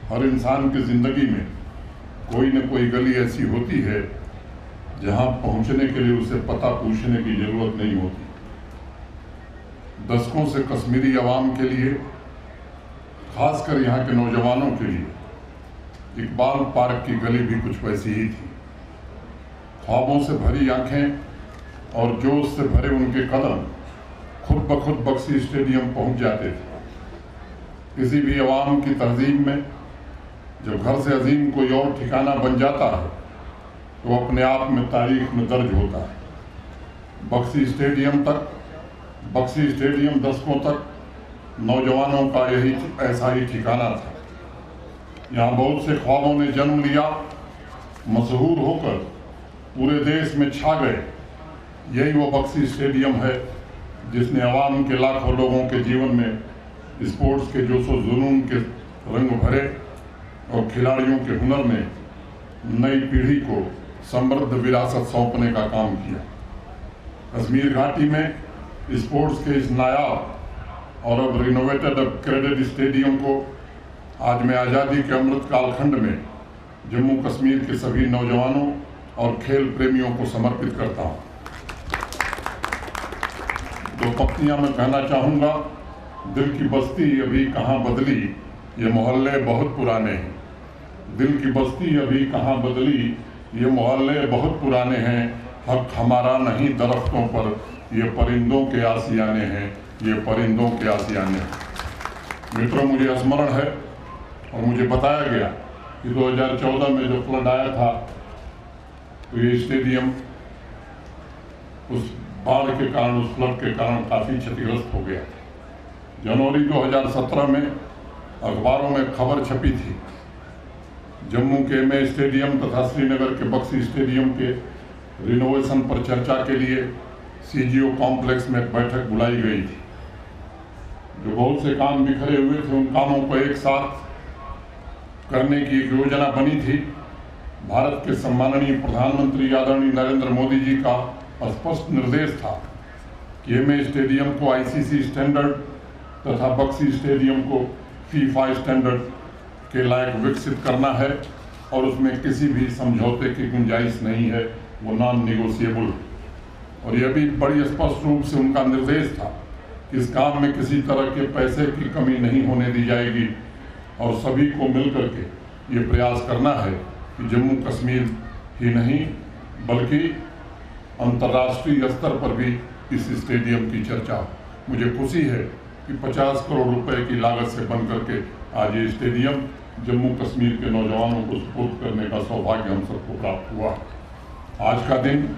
हर इंसान की ज़िंदगी में कोई न कोई गली ऐसी होती है जहां पहुंचने के लिए उसे पता पूछने की ज़रूरत नहीं होती। दशकों से कश्मीरी आवाम के लिए, खासकर यहाँ के नौजवानों के लिए, इकबाल पार्क की गली भी कुछ वैसी ही थी। ख्वाबों से भरी आंखें और जोश से भरे उनके कदम खुद ब खुद बक्सी स्टेडियम पहुंच जाते थे। किसी भी आवाम की तहजीब में जब घर से अजीम कोई और ठिकाना बन जाता है तो अपने आप में तारीख में दर्ज होता है। बक्सी स्टेडियम दशकों तक नौजवानों का यही ऐसा ही ठिकाना था। यहाँ बहुत से ख्वाबों ने जन्म लिया, मशहूर होकर पूरे देश में छा गए। यही वो बक्सी स्टेडियम है जिसने आवाम के लाखों लोगों के जीवन में स्पोर्ट्स के जोशो जुनून के रंग भरे और खिलाड़ियों के हुनर में नई पीढ़ी को समृद्ध विरासत सौंपने का काम किया। कश्मीर घाटी में स्पोर्ट्स के इस नायाब और अब रिनोवेटेड अपग्रेडेड स्टेडियम को आज मैं आज़ादी के अमृत कालखंड में जम्मू कश्मीर के सभी नौजवानों और खेल प्रेमियों को समर्पित करता हूँ। दो पंक्तियाँ मैं कहना चाहूँगा। दिल की बस्ती अभी कहाँ बदली, ये मोहल्ले बहुत पुराने हैं। दिल की बस्ती अभी कहाँ बदली, ये मोहल्ले बहुत पुराने हैं। हक हमारा नहीं दरख्तों पर, ये परिंदों के आशियाने हैं, ये परिंदों के आशियाने हैं। मित्रों, मुझे स्मरण है और मुझे बताया गया कि 2014 में जो फ्लड आया था तो ये स्टेडियम उस बाढ़ के कारण, उस फ्लड के कारण काफ़ी क्षतिग्रस्त हो गया। जनवरी 2017 में अखबारों में खबर छपी थी। जम्मू के एमए स्टेडियम तथा श्रीनगर के बक्सी स्टेडियम के रिनोवेशन पर चर्चा के लिए सीजीओ कॉम्प्लेक्स में एक बैठक बुलाई गई थी। जो बहुत से काम बिखरे हुए थे, उन कामों को एक साथ करने की एक योजना बनी थी। भारत के सम्माननीय प्रधानमंत्री आदरणीय नरेंद्र मोदी जी का स्पष्ट निर्देश था कि एमए स्टेडियम को आईसीसी स्टैंडर्ड तथा बक्सी स्टेडियम को फीफा स्टैंडर्ड के लायक विकसित करना है और उसमें किसी भी समझौते की गुंजाइश नहीं है, वो नॉन निगोशिएबल है। और यह भी बड़ी स्पष्ट रूप से उनका निर्देश था कि इस काम में किसी तरह के पैसे की कमी नहीं होने दी जाएगी और सभी को मिलकर के ये प्रयास करना है कि जम्मू कश्मीर ही नहीं बल्कि अंतर्राष्ट्रीय स्तर पर भी इस स्टेडियम की चर्चा हो। मुझे खुशी है कि 50 करोड़ रुपए की लागत से बन करके आज ये स्टेडियम जम्मू कश्मीर के नौजवानों को सुपुर्द करने का सौभाग्य हम सबको प्राप्त हुआ। आज का दिन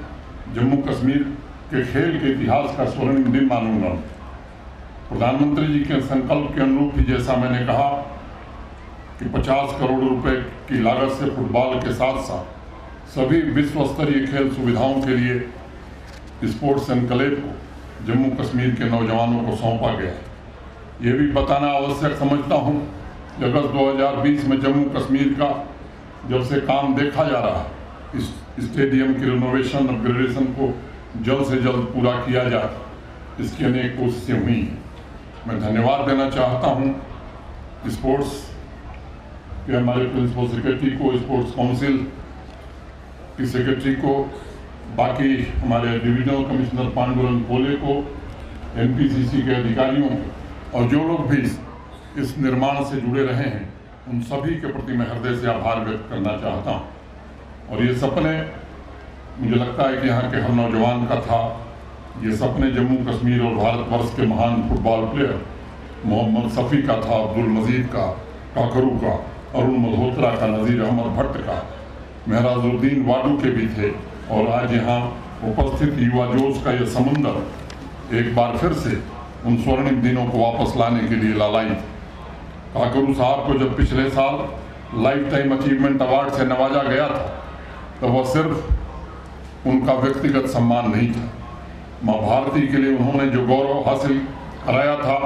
जम्मू कश्मीर के खेल के इतिहास का स्वर्णिम दिन मानूंगा। प्रधानमंत्री जी के संकल्प के अनुरूप ही, जैसा मैंने कहा कि 50 करोड़ रुपए की लागत से फुटबॉल के साथ साथ सभी विश्व स्तरीय खेल सुविधाओं के लिए स्पोर्ट्स एनक्लेव को जम्मू कश्मीर के नौजवानों को सौंपा गया है। ये भी बताना आवश्यक समझता हूँ कि अगस्त 2020 में जम्मू कश्मीर का जब से काम देखा जा रहा है, इस स्टेडियम की रिनोवेशन अपग्रेडेशन को जल्द से जल्द पूरा किया जाए, इसकी अनेक कोशिशें हुई हैं। मैं धन्यवाद देना चाहता हूँ स्पोर्ट्स के हमारे प्रिंसिपल सेक्रेटरी को, स्पोर्ट्स काउंसिल की सेक्रेटरी को, बाकी हमारे डिविजनल कमिश्नर पांडुरंग कोले को, एनपीसीसी के अधिकारियों और जो लोग भी इस निर्माण से जुड़े रहे हैं, उन सभी के प्रति मैं हृदय से आभार व्यक्त करना चाहता हूँ। और ये सपने मुझे लगता है कि यहाँ के हर नौजवान का था। ये सपने जम्मू कश्मीर और भारतवर्ष के महान फुटबॉल प्लेयर मोहम्मद शफी का था, अब्दुल मजीद का, काकरू का, अरुण मल्होत्रा का, नज़ीर अहमद भट्ट का, मेहराजुद्दीन वाडू के भी थे। और आज यहाँ उपस्थित युवा जोश का यह समुंदर एक बार फिर से उन स्वर्णिम दिनों को वापस लाने के लिए लालायित। काकरू साहब को जब पिछले साल लाइफ टाइम अचीवमेंट अवार्ड से नवाजा गया था तो वह सिर्फ उनका व्यक्तिगत सम्मान नहीं था। माँ भारती के लिए उन्होंने जो गौरव हासिल कराया था,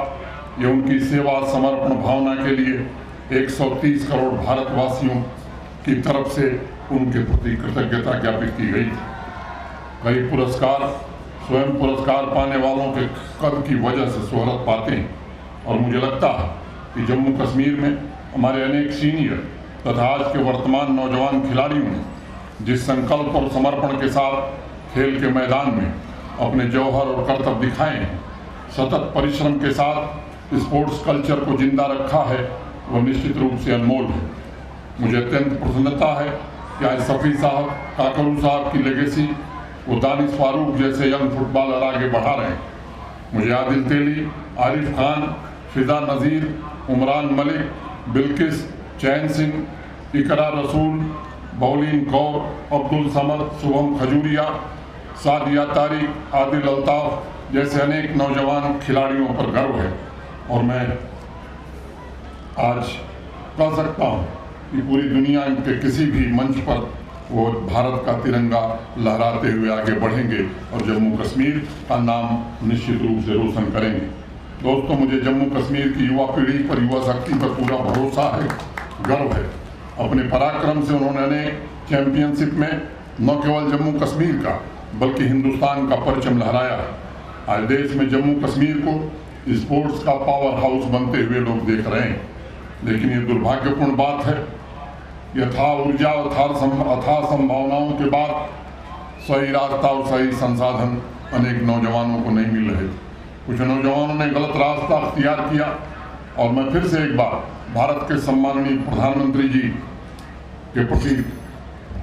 ये उनकी सेवा समर्पण भावना के लिए 130 करोड़ भारतवासियों की तरफ से उनके प्रति कृतज्ञता ज्ञापित की गई थी। कई पुरस्कार स्वयं पुरस्कार पाने वालों के कद की वजह से शोहरत पाते हैं और मुझे लगता है कि जम्मू कश्मीर में हमारे अनेक सीनियर तथा आज के वर्तमान नौजवान खिलाड़ियों ने जिस संकल्प और समर्पण के साथ खेल के मैदान में अपने जौहर और कर्तव्य दिखाए हैं, सतत परिश्रम के साथ स्पोर्ट्स कल्चर को जिंदा रखा है, वह निश्चित रूप से अनमोल है। मुझे अत्यंत प्रसन्नता है कि आज सफ़ी साहब, काकरू साहब की लेगेसी वो दानिश फारूक जैसे यंग फुटबॉलर आगे बढ़ा रहे हैं। मुझे आदिल तेली, आरिफ खान, फिजा नज़ीर, उमरान मलिक, बिल्किस, चैन सिंह, इकरा रसूल, बौलीन कौर, अब्दुल समद, शुभम खजूरिया, सादिया तारिक, आदिल अल्ताफ जैसे अनेक नौजवान खिलाड़ियों पर गर्व है। और मैं आज कह सकता हूँ कि पूरी दुनिया के किसी भी मंच पर वो भारत का तिरंगा लहराते हुए आगे बढ़ेंगे और जम्मू कश्मीर का नाम निश्चित रूप से रोशन करेंगे। दोस्तों, मुझे जम्मू कश्मीर की युवा पीढ़ी पर, युवा शक्ति पर पूरा भरोसा है, गर्व है। अपने पराक्रम से उन्होंने अनेक चैंपियनशिप में न केवल जम्मू कश्मीर का बल्कि हिंदुस्तान का परचम लहराया है। आज देश में जम्मू कश्मीर को स्पोर्ट्स का पावर हाउस बनते हुए लोग देख रहे हैं, लेकिन ये दुर्भाग्यपूर्ण बात है। यथा ऊर्जा अथाह संभावनाओं के बाद सही रास्ता और सही संसाधन अनेक नौजवानों को नहीं मिल रहे। कुछ नौजवानों ने गलत रास्ता अख्तियार किया और मैं फिर से एक बार भारत के सम्माननीय प्रधानमंत्री जी के प्रति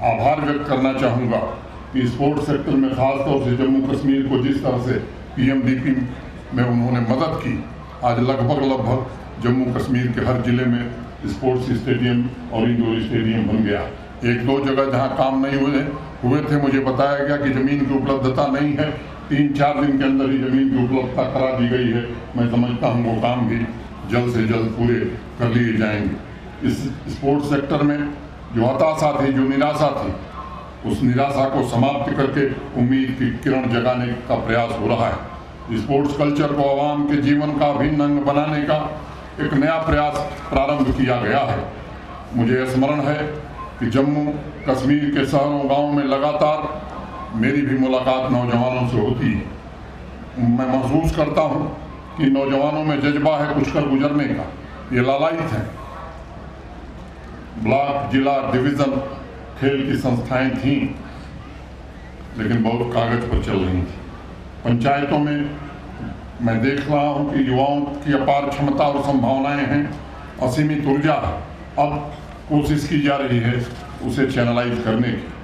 आभार व्यक्त करना चाहूँगा कि स्पोर्ट्स सेक्टर में खासतौर से जम्मू कश्मीर को जिस तरह से PMDP में उन्होंने मदद की, आज लगभग जम्मू कश्मीर के हर जिले में स्पोर्ट्स स्टेडियम और इंडोर स्टेडियम बन गया। एक दो जगह जहां काम नहीं हुए थे, मुझे बताया गया कि ज़मीन की उपलब्धता नहीं है। 3-4 दिन के अंदर ही ज़मीन की उपलब्धता करा दी गई है। मैं समझता हूं वो काम भी जल्द से जल्द पूरे कर लिए जाएंगे। इस स्पोर्ट्स सेक्टर में जो हताशा थी, जो निराशा थी, उस निराशा को समाप्त करके उम्मीद की किरण जगाने का प्रयास हो रहा है। स्पोर्ट्स कल्चर को आवाम के जीवन का अभिन्न अंग बनाने का एक नया प्रयास प्रारंभ किया गया है। मुझे स्मरण है कि जम्मू कश्मीर के शहरों गांवों में लगातार मेरी भी मुलाकात नौजवानों से होती है। मैं महसूस करता हूं कि नौजवानों में जज्बा है कुछ कर गुजरने का। ये लालायित हैं। ब्लॉक, जिला, डिवीज़न खेल की संस्थाएं थीं, लेकिन बहुत कागज पर चल रही थी। पंचायतों में मैं देख रहा हूं कि युवाओं की अपार क्षमता और संभावनाएं हैं, असीमित ऊर्जा। अब कोशिश की जा रही है उसे चैनलाइज करने की।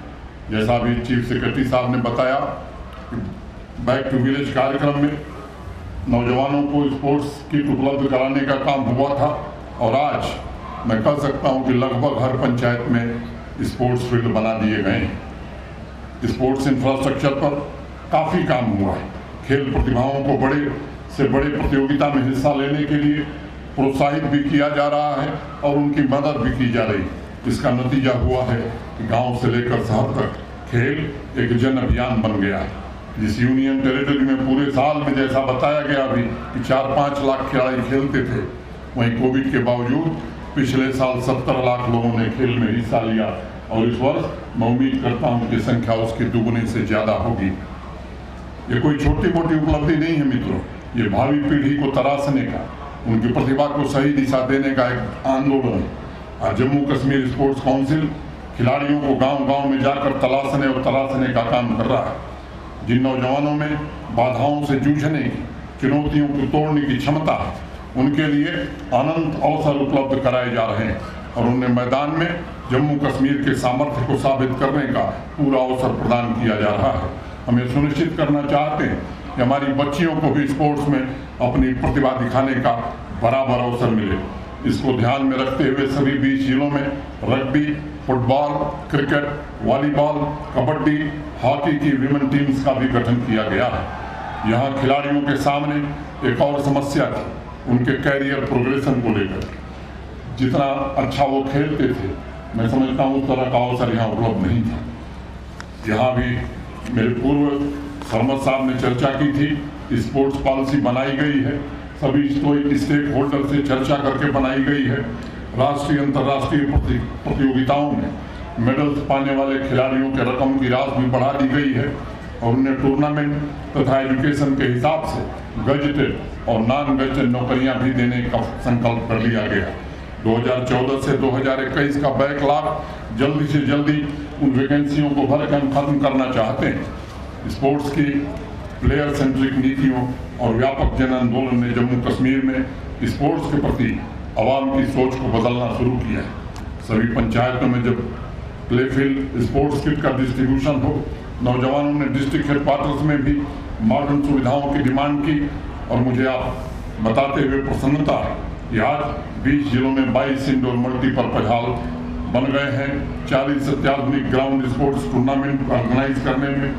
जैसा भी चीफ सेक्रेटरी साहब ने बताया, बैक टू विलेज कार्यक्रम में नौजवानों को स्पोर्ट्स किट उपलब्ध कराने का काम हुआ था और आज मैं कह सकता हूं कि लगभग हर पंचायत में स्पोर्ट्स फील्ड बना दिए गए हैं। स्पोर्ट्स इंफ्रास्ट्रक्चर पर काफ़ी काम हुआ है। खेल प्रतिभाओं को बड़े से बड़े प्रतियोगिता में हिस्सा लेने के लिए प्रोत्साहित भी किया जा रहा है और उनकी मदद भी की जा रही है। इसका नतीजा हुआ है कि गांव से लेकर शहर तक खेल एक जन अभियान बन गया है। जिस यूनियन टेरिटरी में पूरे साल में, जैसा बताया गया अभी, कि 4-5 लाख खिलाड़ी खेलते थे, वहीं कोविड के बावजूद पिछले साल 70 लाख लोगों ने खेल में हिस्सा लिया और इस वर्ष मैं उम्मीद करता हूं कि संख्या उसकी दुगुनी से ज़्यादा होगी। ये कोई छोटी मोटी उपलब्धि नहीं है मित्रों, ये भावी पीढ़ी को तराशने का, उनकी प्रतिभा को सही दिशा देने का एक आंदोलन है। जम्मू कश्मीर स्पोर्ट्स काउंसिल खिलाड़ियों को गांव-गांव में जाकर तराशने का काम कर रहा है। जिन नौजवानों में बाधाओं से जूझने की, चुनौतियों को तोड़ने की क्षमता है, उनके लिए अनंत अवसर उपलब्ध कराए जा रहे हैं और उन्हें मैदान में जम्मू कश्मीर के सामर्थ्य को साबित करने का पूरा अवसर प्रदान किया जा रहा है। हम ये सुनिश्चित करना चाहते हैं कि हमारी बच्चियों को भी स्पोर्ट्स में अपनी प्रतिभा दिखाने का बराबर अवसर मिले। इसको ध्यान में रखते हुए सभी 20 जिलों में rugby, football, cricket, volleyball, kabaddi, hockey की विमेन टीम्स का भी गठन किया गया है। यहाँ खिलाड़ियों के सामने एक और समस्या थी, उनके कैरियर प्रोग्रेशन को लेकर। जितना अच्छा वो खेलते थे, मैं समझता हूँ उस तरह का अवसर यहाँ उपलब्ध नहीं था। यहाँ भी मेरे पूर्व सरमद साहब ने चर्चा की थी। स्पोर्ट्स पॉलिसी बनाई गई है, सभी स्टेक होल्डर से चर्चा करके बनाई गई है। राष्ट्रीय अंतर्राष्ट्रीय प्रतियोगिताओं में मेडल्स पाने वाले खिलाड़ियों के रकम की राशि भी बढ़ा दी गई है और उन्हें टूर्नामेंट तथा एजुकेशन के हिसाब से गजेटेड और नॉन गजेटेड नौकरियां भी देने का संकल्प कर लिया गया। 2014 से 2021 का बैकलॉग जल्दी से जल्दी उन वैकेंसियों को भर कर हम खत्म करना चाहते हैं। स्पोर्ट्स की प्लेयर सेंट्रिक नीतियों और व्यापक जन आंदोलन ने जम्मू कश्मीर में स्पोर्ट्स के प्रति आवाम की सोच को बदलना शुरू किया है। सभी पंचायतों में जब प्लेफील्ड स्पोर्ट्स किट का डिस्ट्रीब्यूशन हो, नौजवानों ने डिस्ट्रिक्ट हेडक्वार्टर्स में भी मॉडर्न सुविधाओं की डिमांड की और मुझे आप बताते हुए प्रसन्नता है कि आज 20 जिलों में 22 इंडोर मल्टीपर्पज हॉल बन गए हैं। 40 अत्याधुनिक ग्राउंड स्पोर्ट्स टूर्नामेंट ऑर्गेनाइज करने में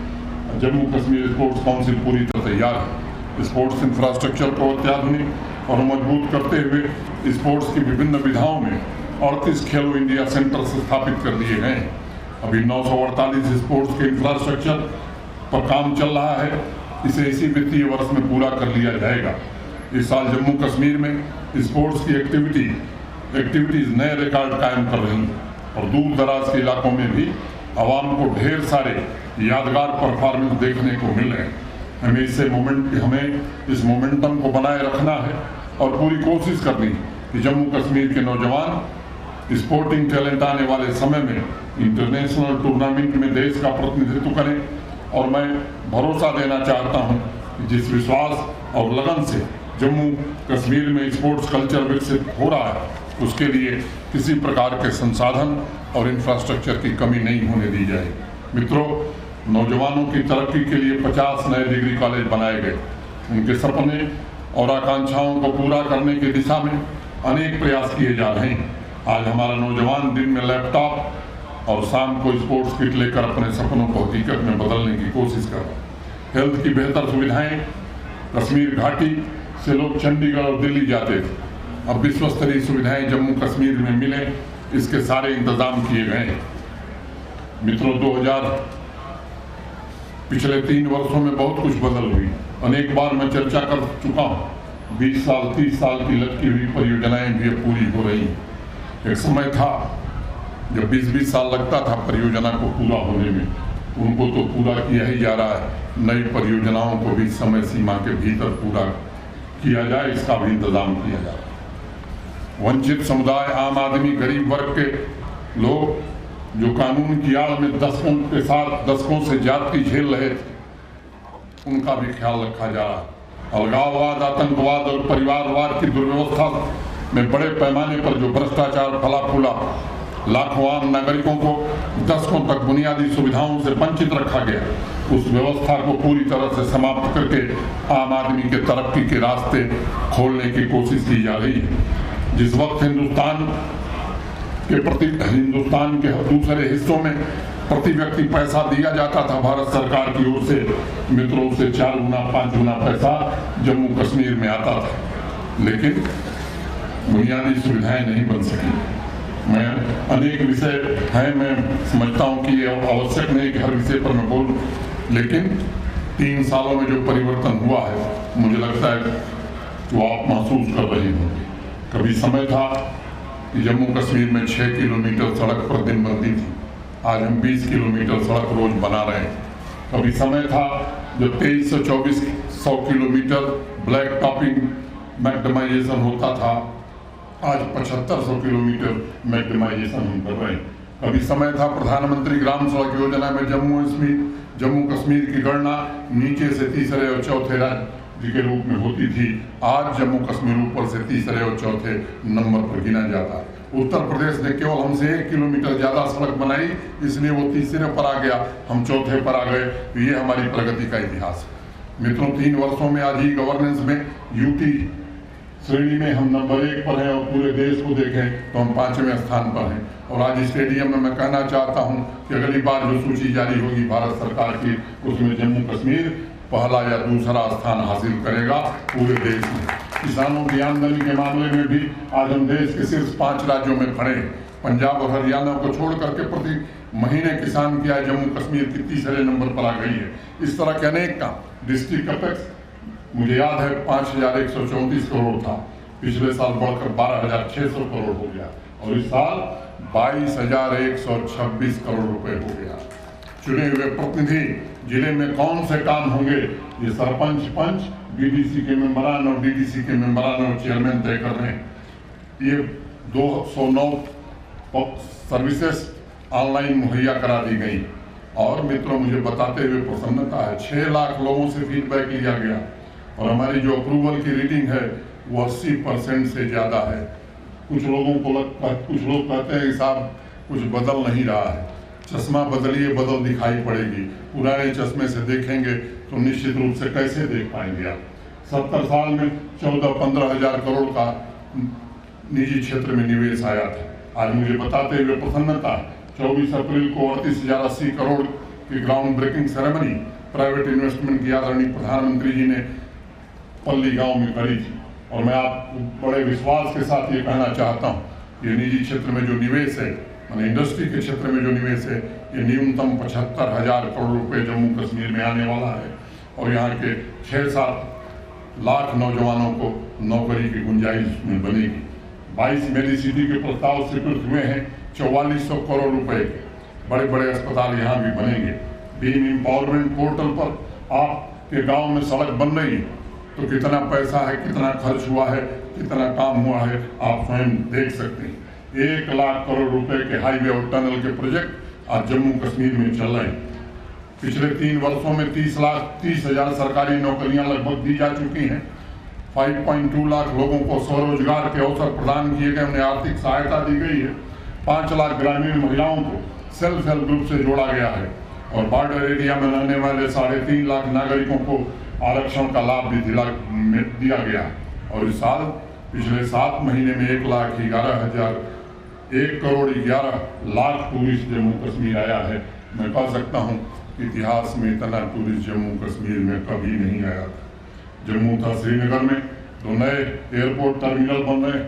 जम्मू कश्मीर स्पोर्ट्स काउंसिल पूरी तरह तैयार है। स्पोर्ट्स इंफ्रास्ट्रक्चर को अत्याधुनिक और मजबूत करते हुए स्पोर्ट्स की विभिन्न विधाओं में 38 खेलो इंडिया सेंटर स्थापित कर दिए गए हैं। अभी 948 स्पोर्ट्स के इंफ्रास्ट्रक्चर पर काम चल रहा है। इसे इसी वित्तीय वर्ष में पूरा कर लिया जाएगा। इस साल जम्मू कश्मीर में स्पोर्ट्स की एक्टिविटीज नए रिकॉर्ड कायम कर रही हैं और दूर दराज के इलाकों में भी आवाम को ढेर सारे यादगार परफॉर्मेंस देखने को मिल रहे हैं। हमें इस मोमेंटम को बनाए रखना है और पूरी कोशिश करनी है कि जम्मू कश्मीर के नौजवान स्पोर्टिंग टैलेंट आने वाले समय में इंटरनेशनल टूर्नामेंट में देश का प्रतिनिधित्व करें। और मैं भरोसा देना चाहता हूं कि जिस विश्वास और लगन से जम्मू कश्मीर में स्पोर्ट्स कल्चर विकसित हो रहा है, उसके लिए किसी प्रकार के संसाधन और इंफ्रास्ट्रक्चर की कमी नहीं होने दी जाए। मित्रों, नौजवानों की तरक्की के लिए 50 नए डिग्री कॉलेज बनाए गए। उनके सपने और आकांक्षाओं को पूरा करने की दिशा में अनेक प्रयास किए जा रहे हैं। आज हमारा नौजवान दिन में लैपटॉप और शाम को स्पोर्ट्स किट लेकर अपने सपनों को हकीकत में बदलने की कोशिश कर रहे हैं। हेल्थ की बेहतर सुविधाएं, कश्मीर घाटी से लोग चंडीगढ़ और दिल्ली जाते थे, अब विश्व स्तरीय सुविधाएं जम्मू कश्मीर में मिले, इसके सारे इंतजाम किए गए हैं। मित्रों, पिछले 3 वर्षों में बहुत कुछ बदल हुई। अनेक बार मैं चर्चा कर चुका हूँ। 20 साल 30 साल की लटकी हुई परियोजनाएं भी अब पूरी हो रही हैं। एक समय था जब 20-20 साल लगता था परियोजना को पूरा होने में, उनको तो पूरा किया ही जा रहा है। नई परियोजनाओं को भी समय सीमा के भीतर पूरा किया जाए, इसका भी इंतजाम किया जा रहा है। वंचित समुदाय, आम आदमी, गरीब वर्ग के लोग जो कानून की आड़ में दशकों से ज्यादती झेल रहे थे, उनका भी ख्याल रखा जा रहा है। अलगाववाद, आतंकवाद और परिवारवाद की दुर्व्यवस्था में बड़े पैमाने पर जो भ्रष्टाचार फला फूला, लाखों आम नागरिकों को दशकों तक बुनियादी सुविधाओं से वंचित रखा गया, उस व्यवस्था को पूरी तरह से समाप्त करके आम आदमी के तरक्की के रास्ते खोलने की कोशिश की जा रही है। जिस वक्त हिंदुस्तान के दूसरे हिस्सों में प्रति व्यक्ति पैसा दिया जाता था भारत सरकार की ओर से, मित्रों से 4 गुना 5 गुना पैसा जम्मू कश्मीर में आता था, लेकिन बुनियादी सुविधाएं नहीं बन सकी। मैं अनेक विषय हैं, मैं समझता हूं कि ये आवश्यक नहीं कि हर विषय पर मैं बोलूं, लेकिन 3 सालों में जो परिवर्तन हुआ है, मुझे लगता है वो आप महसूस कर रहे होंगे। कभी समय था कि जम्मू कश्मीर में 6 किलोमीटर सड़क पर दिन बनती थी, आज हम 20 किलोमीटर सड़क रोज बना रहे हैं। कभी समय था जब 2324 किलोमीटर ब्लैक टॉपिंग मैक्डमाइजेशन होता था, आज 7500 किलोमीटर मैक्डमाइजेशन हम कर रहे हैं। कभी समय था प्रधानमंत्री ग्राम सड़क योजना में जम्मू कश्मीर की गणना नीचे से तीसरे और चौथे राज्य के रूप में होती थी, आज जम्मू कश्मीर ऊपर से तीसरे और चौथे नंबर पर गिना जाता है। उत्तर प्रदेश ने केवल हमसे 1 किलोमीटर ज्यादा सड़क बनाई, इसलिए वो तीसरे पर आ गया, हम चौथे पर आ गए। तो ये हमारी प्रगति का इतिहास है। मित्रों, 3 वर्षों में आज ही गवर्नेंस में यूटी श्रेणी में हम नंबर 1 पर हैं और पूरे देश को देखें तो हम 5वें स्थान पर हैं। और आज स्टेडियम में मैं कहना चाहता हूं कि अगली बार जो सूची जारी होगी भारत सरकार की, उसमें जम्मू कश्मीर पहला या दूसरा स्थान हासिल करेगा पूरे देश में। किसानों की आमदनी के मामले में भी आज हम देश के शीर्ष 5 राज्यों में खड़े हैं। पंजाब और हरियाणा को छोड़ करके प्रति महीने किसान की आय जम्मू कश्मीर की तीसरे नंबर पर आ गई है। इस तरह के अनेक काम। डिस्ट्रिक्ट कैपेक्स मुझे याद है 5134 करोड़ था, पिछले साल बढ़कर 12600 करोड़ हो गया और इस साल 22126 करोड़ रुपए हो गया। चुने हुए प्रतिनिधि जिले में कौन से काम होंगे, ये सरपंच, पंच, डीडीसी के मेंबरान और डीडीसी के मेंबरान और चेयरमैन तय कर रहे हैं। ये 209 सर्विसेज ऑनलाइन मुहैया करा दी गई। और मित्रों, मुझे बताते हुए प्रसन्नता है, 6 लाख लोगों से फीडबैक लिया गया और हमारी जो अप्रूवल की रीडिंग है वो 80% से ज़्यादा है। कुछ लोग कहते हैं कि साहब कुछ बदल नहीं रहा है। चश्मा बदलिए, बदल दिखाई पड़ेगी। पुराने चश्मे से देखेंगे तो निश्चित रूप से कैसे देख पाएंगे आप। 70 साल में 14-15 हज़ार करोड़ का निजी क्षेत्र में निवेश आया था। आज मुझे बताते हुए प्रसन्नता, 24 अप्रैल को 38,080 करोड़ की ground breaking ceremony private investment की आदरणीय प्रधानमंत्री जी ने पल्ली गांव में करी थी। और मैं आपको बड़े विश्वास के साथ ये कहना चाहता हूँ, ये निजी क्षेत्र में जो निवेश है, माने इंडस्ट्री के क्षेत्र में जो निवेश है, ये न्यूनतम 75,000 करोड़ रुपए जम्मू कश्मीर में आने वाला है। और यहाँ के 6-7 लाख नौजवानों को नौकरी की गुंजाइश में बनेगी। 22 मेडिसिटी के प्रस्ताव स्वीकृत हुए हैं, 4400 करोड़ रुपए के बड़े बड़े अस्पताल यहाँ भी बनेंगे। बीम एम्पावरमेंट पोर्टल पर आपके गांव में सड़क बन रही है तो कितना पैसा है, कितना खर्च हुआ है, कितना काम हुआ है, आप स्वयं देख सकते हैं। 1 लाख करोड़ रुपए के हाईवे और टनल के प्रोजेक्ट आज जम्मू कश्मीर में चल रहे हैं। पिछले 3 वर्षों में 30,000 सरकारी नौकरियां लगभग दी जा चुकी हैं। 5.2 लाख लोगों को स्वरोजगार के अवसर प्रदान किए गए, उन्हें आर्थिक सहायता दी गई है। 5 लाख ग्रामीण महिलाओं को सेल्फ हेल्प ग्रुप से जोड़ा गया है और बॉर्डर एरिया में रहने वाले 3.5 लाख नागरिकों को आरक्षण का लाभ भी दिया गया। और इस साल पिछले 7 महीने में 1 करोड़ 11 लाख टूरिस्ट जम्मू कश्मीर आया है। मैं कह सकता हूँ इतिहास में इतना टूरिस्ट जम्मू कश्मीर में कभी नहीं आया था। जम्मू था श्रीनगर में 2 नए एयरपोर्ट टर्मिनल बन रहे हैं।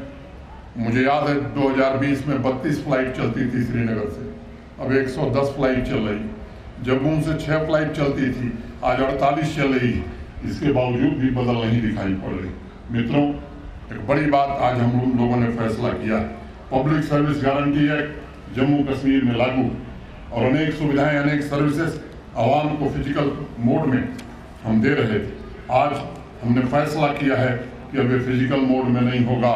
मुझे याद है 2020 में 32 फ्लाइट चलती थी श्रीनगर से, अब 110 फ्लाइट चल रही। जम्मू से 6 फ्लाइट चलती थी, आज 48 चल रही है। इसके बावजूद भी बदल नहीं दिखाई पड़ रही। मित्रों, एक बड़ी बात आज हम लोगों ने फैसला किया है, public service guarantee act Jammu Kashmir में लागू और अनेक सुविधाएं, अनेक सर्विसेज आवाम को फिजिकल मोड में हम दे रहे थे। आज हमने फैसला किया है कि अब ये फिजिकल मोड में नहीं होगा,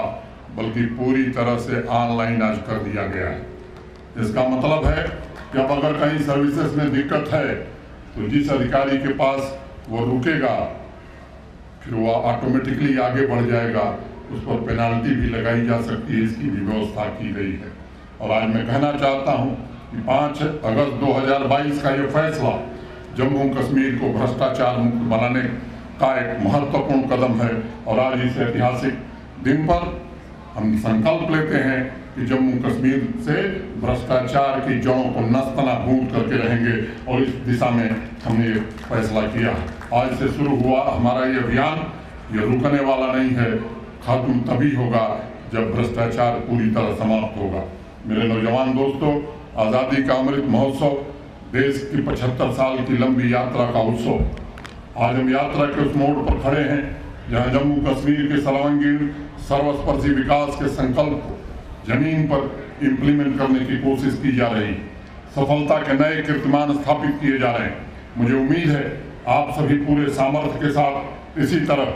बल्कि पूरी तरह से ऑनलाइन आज कर दिया गया है। इसका मतलब है कि अब अगर कहीं सर्विसेज में दिक्कत है तो जिस अधिकारी के पास वो रुकेगा फिर वो ऑटोमेटिकली आगे बढ़ जाएगा, उस पर पेनाल्टी भी लगाई जा सकती है, इसकी भी व्यवस्था की गई है। और आज मैं कहना चाहता हूँ कि 5 अगस्त 2022 का ये फैसला जम्मू कश्मीर को भ्रष्टाचार मुक्त बनाने का एक महत्वपूर्ण कदम है। और आज इस ऐतिहासिक दिन पर हम संकल्प लेते हैं कि जम्मू कश्मीर से भ्रष्टाचार की जड़ों को नस्तनाबूद करके रहेंगे और इस दिशा में हमने ये फैसला किया। आज से शुरू हुआ हमारा ये अभियान, ये रुकने वाला नहीं है। खत्म तभी होगा जब भ्रष्टाचार पूरी तरह समाप्त होगा। मेरे नौजवान दोस्तों, आज़ादी का अमृत महोत्सव देश की 75 साल की लंबी यात्रा का उत्सव। आज हम यात्रा के उस मोड़ पर खड़े हैं जहां जम्मू कश्मीर के सर्वांगीण सर्वस्पर्शी विकास के संकल्प को जमीन पर इम्प्लीमेंट करने की कोशिश की जा रही। सफलता के नए कीर्तिमान स्थापित किए जा रहे हैं। मुझे उम्मीद है आप सभी पूरे सामर्थ्य के साथ इसी तरह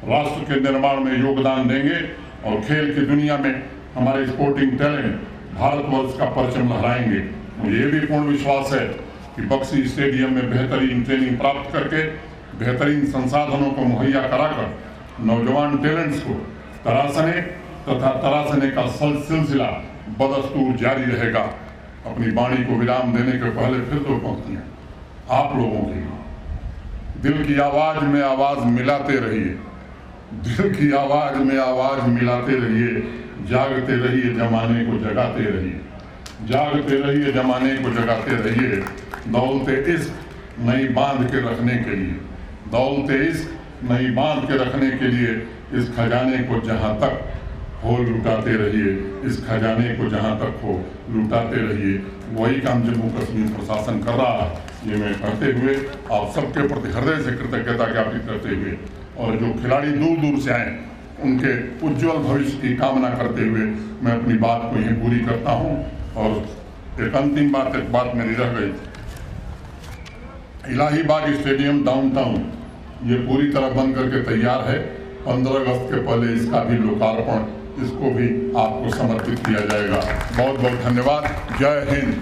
राष्ट्र के निर्माण में योगदान देंगे और खेल की दुनिया में हमारे स्पोर्टिंग टैलेंट भारतवर्ष का परचम लहराएंगे। मुझे ये भी पूर्ण विश्वास है कि बक्सी स्टेडियम में बेहतरीन ट्रेनिंग प्राप्त करके बेहतरीन संसाधनों को मुहैया कराकर नौजवान टैलेंट्स को तराशने का सिलसिला बदस्तूर जारी रहेगा। अपनी वाणी को विराम देने के पहले फिर 2 पंक्तियां आप लोगों के लिए। दिल की आवाज में आवाज मिलाते रहिए, दिल की आवाज में आवाज मिलाते रहिए, जागते रहिए जमाने को जगाते रहिए, जागते रहिए जमाने को जगाते रहिए। दौलते इश्क नहीं बांध के रखने के लिए, दौलते इश्क नहीं बांध के रखने के लिए इस खजाने को जहां तक हो लुटाते रहिए, इस खजाने को जहां तक हो लुटाते रहिए। वही काम जम्मू कश्मीर प्रशासन कर रहा है। ये मैं कहते हुए आप सबके प्रति हृदय से कृतज्ञता ज्ञापित करते हुए और जो खिलाड़ी दूर दूर से आए उनके उज्जवल भविष्य की कामना करते हुए मैं अपनी बात को यहीं पूरी करता हूँ। और एक अंतिम बात, एक बात मेरी रह गई। इलाहीबाग स्टेडियम डाउनटाउन ये पूरी तरह बन करके तैयार है। 15 अगस्त के पहले इसका भी लोकार्पण इसको भी आपको समर्पित किया जाएगा। बहुत बहुत धन्यवाद। जय हिंद।